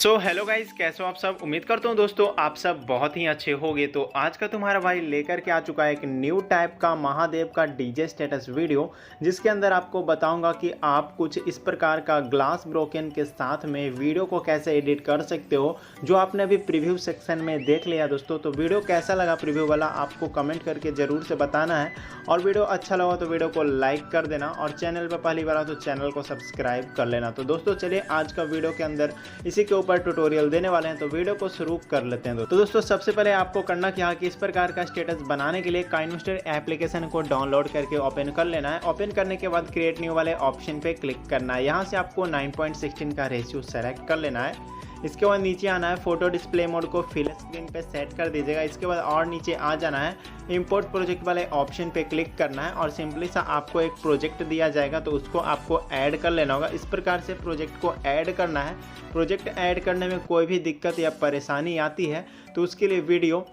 So hello guys, कैसे हो आप सब। उम्मीद करता हूँ दोस्तों आप सब बहुत ही अच्छे होंगे। तो आज का तुम्हारा भाई लेकर के आ चुका है एक न्यू टाइप का महादेव का डीजे स्टेटस वीडियो, जिसके अंदर आपको बताऊंगा कि आप कुछ इस प्रकार का ग्लास ब्रोकन के साथ में वीडियो को कैसे एडिट कर सकते हो, जो आपने अभी प्रीव्यू सेक्शन में देख लिया दोस्तों। तो वीडियो कैसा लगा प्रीव्यू वाला आपको कमेंट करके ज़रूर से बताना है, और वीडियो अच्छा लगा तो वीडियो को लाइक कर देना, और चैनल पर पहली बार हो तो चैनल को सब्सक्राइब कर लेना। तो दोस्तों चलिए आज का वीडियो के अंदर इसी के ऊपर ट्यूटोरियल देने वाले हैं, तो वीडियो को शुरू कर लेते हैं। तो दोस्तों सबसे पहले आपको करना क्या है कि इस प्रकार का स्टेटस बनाने के लिए काइनवेस्टर एप्लीकेशन को डाउनलोड करके ओपन कर लेना है। ओपन करने के बाद क्रिएट न्यू वाले ऑप्शन पे क्लिक करना है। यहाँ से आपको 9:16 का रेशियो सेलेक्ट कर लेना है। इसके बाद नीचे आना है, फोटो डिस्प्ले मोड को फिल स्क्रीन पे सेट कर दीजिएगा। इसके बाद और नीचे आ जाना है, इंपोर्ट प्रोजेक्ट वाले ऑप्शन पे क्लिक करना है, और सिंपली सा आपको एक प्रोजेक्ट दिया जाएगा तो उसको आपको ऐड कर लेना होगा। इस प्रकार से प्रोजेक्ट को ऐड करना है। प्रोजेक्ट ऐड करने में कोई भी दिक्कत या परेशानी आती है तो उसके लिए वीडियो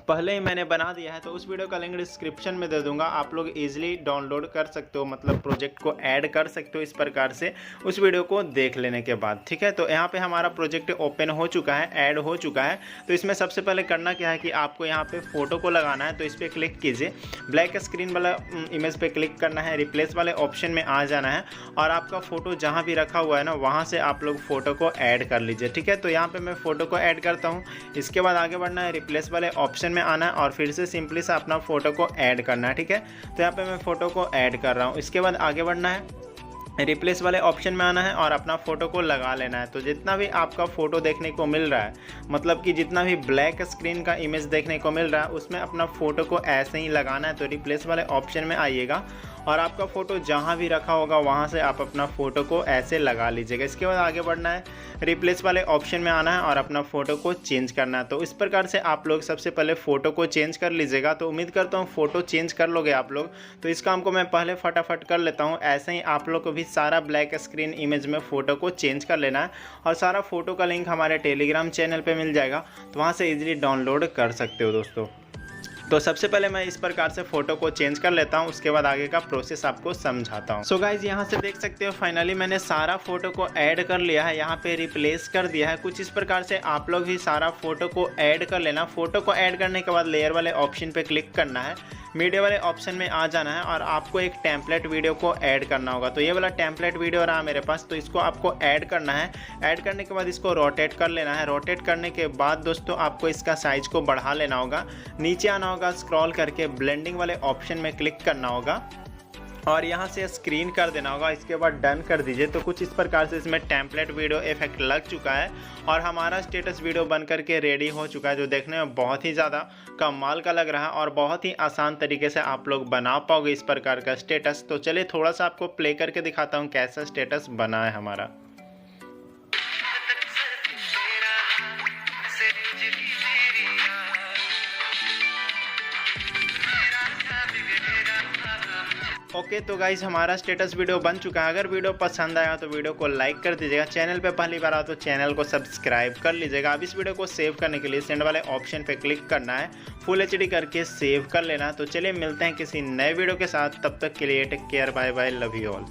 पहले ही मैंने बना दिया है, तो उस वीडियो का लिंक डिस्क्रिप्शन में दे दूंगा। आप लोग इजीली डाउनलोड कर सकते हो, मतलब प्रोजेक्ट को ऐड कर सकते हो इस प्रकार से उस वीडियो को देख लेने के बाद। ठीक है, तो यहाँ पे हमारा प्रोजेक्ट ओपन हो चुका है, ऐड हो चुका है। तो इसमें सबसे पहले करना क्या है कि आपको यहाँ पे फोटो को लगाना है। तो इस पर क्लिक कीजिए, ब्लैक स्क्रीन वाला इमेज पे क्लिक करना है, रिप्लेस वाले ऑप्शन में आ जाना है, और आपका फोटो जहाँ भी रखा हुआ है ना वहाँ से आप लोग फोटो को ऐड कर लीजिए। ठीक है, तो यहाँ पे मैं फोटो को ऐड करता हूँ। इसके बाद आगे बढ़ना है, रिप्लेस वाले ऑप्शन में आना है और फिर से सिंपली से अपना फोटो को ऐड करना है। ठीक है, तो यहाँ पे मैं फोटो को ऐड कर रहा हूँ। इसके बाद आगे बढ़ना है, रिप्लेस वाले ऑप्शन में आना है और अपना फ़ोटो को लगा लेना है। तो जितना भी आपका फ़ोटो देखने को मिल रहा है, मतलब कि जितना भी ब्लैक स्क्रीन का इमेज देखने को मिल रहा है, उसमें अपना फ़ोटो को ऐसे ही लगाना है। तो रिप्लेस वाले ऑप्शन में आइएगा और आपका फ़ोटो जहाँ भी रखा होगा वहाँ से आप अपना फ़ोटो को ऐसे लगा लीजिएगा। इसके बाद आगे बढ़ना है, रिप्लेस वाले ऑप्शन में आना है और अपना फ़ोटो को चेंज करना है। तो इस प्रकार से आप लोग सबसे पहले फ़ोटो को चेंज कर लीजिएगा। तो उम्मीद करता हूँ फ़ोटो चेंज कर लोगे आप लोग। तो इस काम को मैं पहले फटाफट कर लेता हूँ। ऐसे ही आप लोग को भी सारा ब्लैक स्क्रीन इमेज में फ़ोटो को चेंज कर लेना है, और सारा फ़ोटो का लिंक हमारे टेलीग्राम चैनल पर मिल जाएगा, तो वहाँ से ईजिली डाउनलोड कर सकते हो दोस्तों। तो सबसे पहले मैं इस प्रकार से फोटो को चेंज कर लेता हूं, उसके बाद आगे का प्रोसेस आपको समझाता हूं। सो गाइज यहाँ से देख सकते हो फाइनली मैंने सारा फोटो को ऐड कर लिया है, यहाँ पे रिप्लेस कर दिया है। कुछ इस प्रकार से आप लोग भी सारा फोटो को ऐड कर लेना। फोटो को ऐड करने के बाद लेयर वाले ऑप्शन पे क्लिक करना है, मीडिया वाले ऑप्शन में आ जाना है, और आपको एक टेम्पलेट वीडियो को ऐड करना होगा। तो ये वाला टेम्पलेट वीडियो रहा मेरे पास, तो इसको आपको ऐड करना है। ऐड करने के बाद इसको रोटेट कर लेना है। रोटेट करने के बाद दोस्तों आपको इसका साइज को बढ़ा लेना होगा। नीचे आना होगा, स्क्रॉल करके ब्लेंडिंग वाले ऑप्शन में क्लिक करना होगा और यहाँ से स्क्रीन कर देना होगा। इसके बाद डन कर दीजिए। तो कुछ इस प्रकार से इसमें टेम्पलेट वीडियो इफेक्ट लग चुका है और हमारा स्टेटस वीडियो बन करके रेडी हो चुका है, जो देखने में बहुत ही ज़्यादा कमाल का लग रहा है और बहुत ही आसान तरीके से आप लोग बना पाओगे इस प्रकार का स्टेटस। तो चलिए थोड़ा सा आपको प्ले करके दिखाता हूँ कैसा स्टेटस बना है हमारा। ओके, तो गाइज हमारा स्टेटस वीडियो बन चुका है। अगर वीडियो पसंद आया तो वीडियो को लाइक कर दीजिएगा। चैनल पे पहली बार आओ तो चैनल को सब्सक्राइब कर लीजिएगा। अब इस वीडियो को सेव करने के लिए सेंड वाले ऑप्शन पे क्लिक करना है, फुल एचडी करके सेव कर लेना। तो चलिए मिलते हैं किसी नए वीडियो के साथ, तब तक के लिए take care, bye bye, love you all.